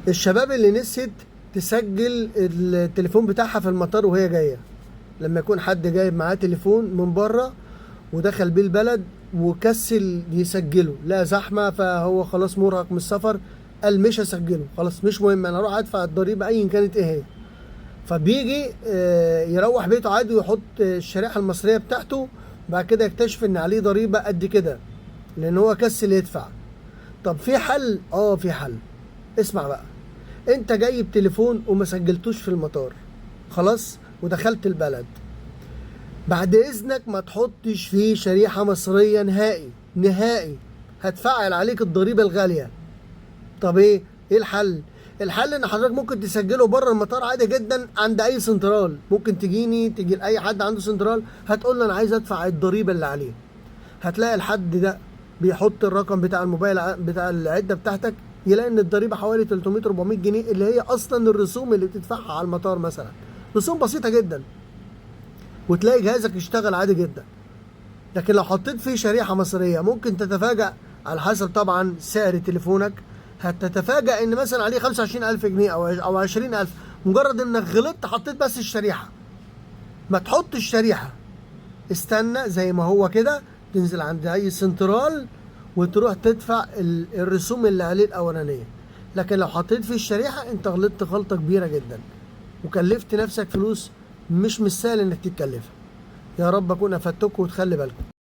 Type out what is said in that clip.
الشباب اللي نسيت تسجل التليفون بتاعها في المطار وهي جايه، لما يكون حد جايب معاه تليفون من بره ودخل بيه البلد وكسل يسجله، لا زحمه فهو خلاص مرهق من السفر، قال مش هسجله خلاص، مش مهم انا اروح ادفع الضريبه ايا كانت ايه هي. فبيجي يروح بيته عادي ويحط الشريحه المصريه بتاعته، بعد كده يكتشف ان عليه ضريبه قد كده لان هو كسل يدفع. طب في حل؟ في حل. اسمع بقى، انت جايب تليفون وما سجلتوش في المطار خلاص ودخلت البلد، بعد اذنك ما تحطش فيه شريحة مصرية نهائي نهائي، هتفعل عليك الضريبة الغالية. طب ايه الحل؟ الحل ان حضرتك ممكن تسجله بره المطار عادي جدا عند اي سنترال، ممكن تيجي لاي حد عنده سنترال هتقول له انا عايز ادفع الضريبة اللي عليه، هتلاقي الحد ده بيحط الرقم بتاع الموبايل بتاع العدة بتاعتك، يلاقي ان الضريبه حوالي 300 400 جنيه اللي هي اصلا الرسوم اللي بتدفعها على المطار مثلا، رسوم بسيطه جدا، وتلاقي جهازك يشتغل عادي جدا. لكن لو حطيت فيه شريحه مصريه ممكن تتفاجأ، على حسب طبعا سعر تليفونك، هتتفاجأ ان مثلا عليه 25000 جنيه او 20000، مجرد انك غلطت حطيت بس الشريحه. ما تحط الشريحه، استنى زي ما هو كده، تنزل عند اي سنترال وتروح تدفع الرسوم اللي عليه الاولانيه. لكن لو حطيت فيه الشريحه انت غلطت غلطه كبيره جدا وكلفت نفسك فلوس مش سهل انك تتكلفها. يا رب اكون افدتكم وتخلي بالكم.